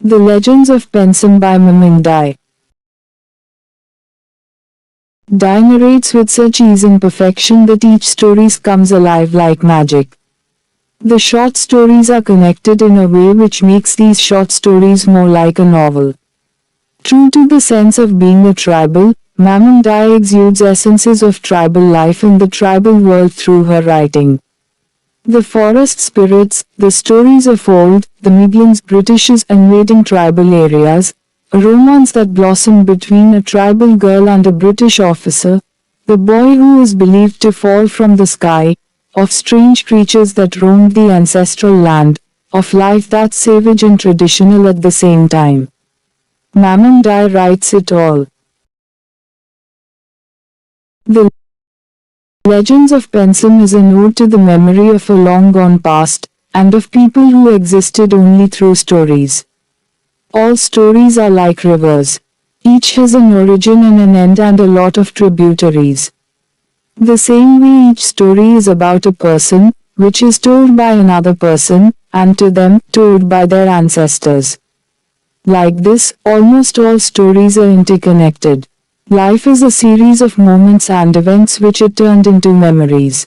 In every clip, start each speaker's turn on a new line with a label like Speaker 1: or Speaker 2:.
Speaker 1: The Legends of Pensam by Mamang Dai. Dai narrates with such ease and perfection that each story comes alive like magic. The short stories are connected in a way which makes these short stories more like a novel. True to the sense of being a tribal, Mamang Dai exudes essences of tribal life in the tribal world through her writing. The forest spirits, the stories of old, the Midians, Britishes invading tribal areas, a romance that blossomed between a tribal girl and a British officer, the boy who is believed to fall from the sky, of strange creatures that roamed the ancestral land, of life that's savage and traditional at the same time. Mamang Dai writes it all. The Legends of Pensam is an ode to the memory of a long-gone past, and of people who existed only through stories. All stories are like rivers. Each has an origin and an end and a lot of tributaries. The same way each story is about a person, which is told by another person, and to them, told by their ancestors. Like this, almost all stories are interconnected. Life is a series of moments and events which it turned into memories.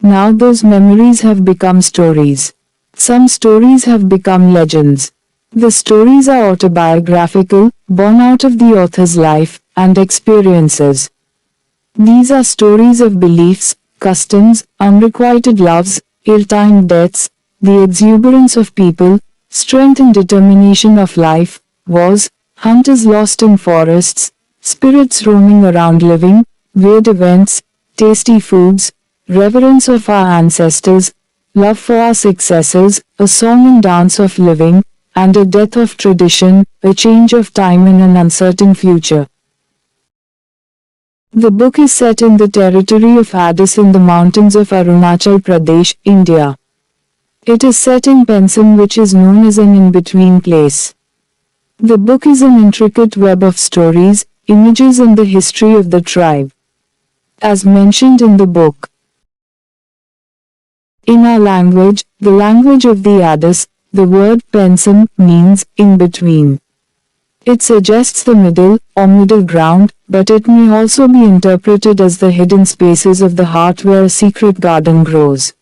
Speaker 1: Now those memories have become stories. Some stories have become legends. The stories are autobiographical, born out of the author's life and experiences. These are stories of beliefs, customs, unrequited loves, ill-timed deaths, the exuberance of people, strength and determination of life, wars, hunters lost in forests, spirits roaming around living, weird events, tasty foods, reverence of our ancestors, love for our successors, a song and dance of living, and a death of tradition, a change of time in an uncertain future. The book is set in the territory of Addis in the mountains of Arunachal Pradesh, India. It is set in Pensam, which is known as an in-between place. The book is an intricate web of stories, images and the history of the tribe. As mentioned in the book. In our language, the language of the Addis, the word Pensam means in between. It suggests the middle or middle ground, but it may also be interpreted as the hidden spaces of the heart where a secret garden grows.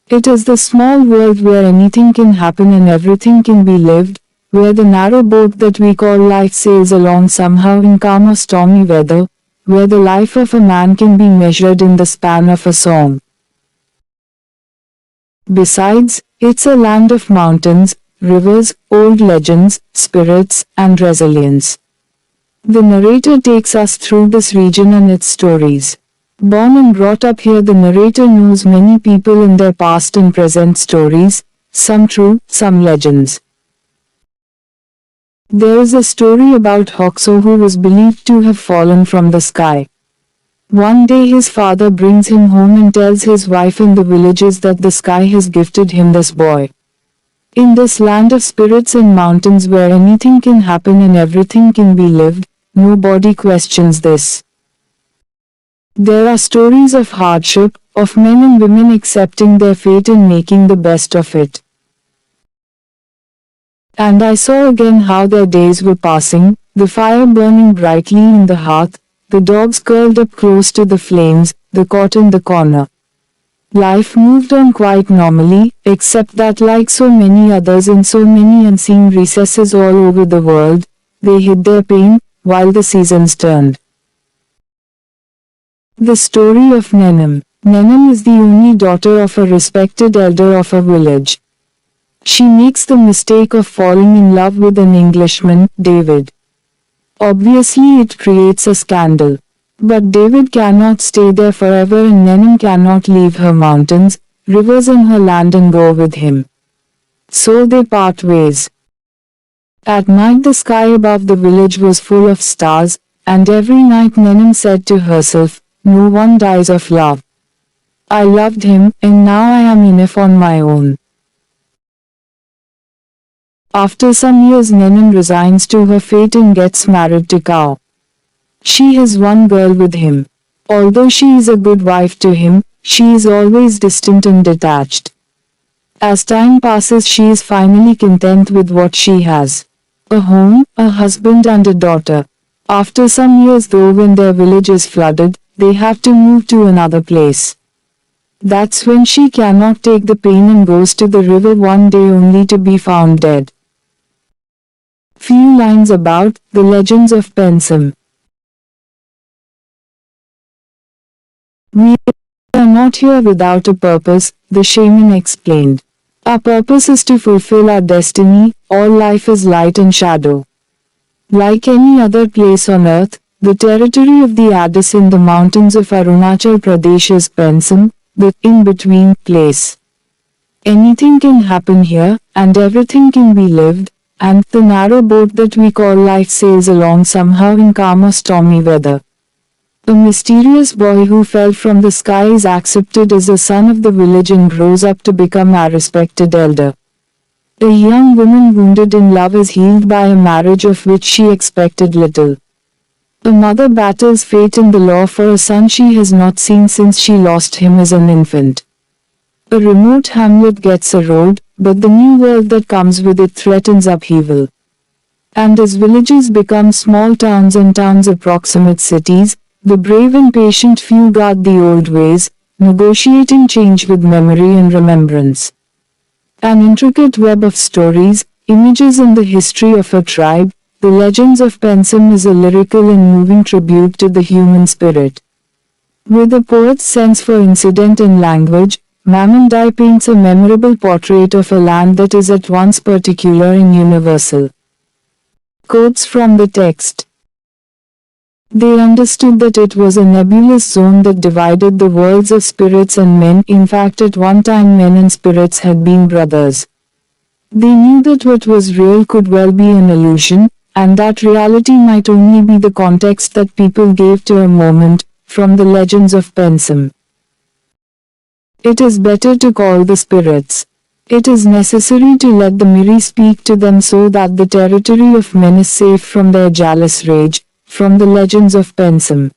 Speaker 1: It is the small world where anything can happen and everything can be lived, where the narrow boat that we call life sails along somehow in calm or stormy weather, where the life of a man can be measured in the span of a song. Besides, it's a land of mountains, rivers, old legends, spirits, and resilience. The narrator takes us through this region and its stories. Born and brought up here, the narrator knows many people in their past and present stories, some true, some legends. There is a story about Hoxo who was believed to have fallen from the sky. One day his father brings him home and tells his wife in the villages that the sky has gifted him this boy. In this land of spirits and mountains where anything can happen and everything can be lived, nobody questions this. There are stories of hardship, of men and women accepting their fate and making the best of it. And I saw again how their days were passing, the fire burning brightly in the hearth, the dogs curled up close to the flames, the cot in the corner. Life moved on quite normally, except that like so many others in so many unseen recesses all over the world, they hid their pain, while the seasons turned. The story of Nenam. Nenam is the only daughter of a respected elder of a village. She makes the mistake of falling in love with an Englishman, David. Obviously it creates a scandal. But David cannot stay there forever and Nenam cannot leave her mountains, rivers and her land and go with him. So they part ways. At night the sky above the village was full of stars, and every night Nenam said to herself, "No one dies of love. I loved him, and now I am enough on my own." After some years Nenam resigns to her fate and gets married to Cow. She has one girl with him. Although she is a good wife to him, she is always distant and detached. As time passes, she is finally content with what she has. A home, a husband and a daughter. After some years though, when their village is flooded, they have to move to another place. That's when she cannot take the pain and goes to the river one day only to be found dead. Few lines about the Legends of Pensam. We are not here without a purpose, the shaman explained. Our purpose is to fulfill our destiny. All life is light and shadow. Like any other place on earth, the territory of the Addis in the mountains of Arunachal Pradesh is Pensam, the in-between place. Anything can happen here, and everything can be lived, and the narrow boat that we call life sails along somehow in calm or stormy weather. A mysterious boy who fell from the sky is accepted as the son of the village and grows up to become a respected elder. A young woman wounded in love is healed by a marriage of which she expected little. A mother battles fate and the law for a son she has not seen since she lost him as an infant. A remote hamlet gets a road, but the new world that comes with it threatens upheaval. And as villages become small towns and towns approximate cities, the brave and patient few guard the old ways, negotiating change with memory and remembrance. An intricate web of stories, images and the history of a tribe, the Legends of Pensam is a lyrical and moving tribute to the human spirit. With a poet's sense for incident and language, Mamang Dai paints a memorable portrait of a land that is at once particular and universal. Quotes from the text. They understood that it was a nebulous zone that divided the worlds of spirits and men. In fact, at one time men and spirits had been brothers. They knew that what was real could well be an illusion, and that reality might only be the context that people gave to a moment. From the Legends of Pensam. It is better to call the spirits. It is necessary to let the Miri speak to them so that the territory of men is safe from their jealous rage. From the Legends of Pensam.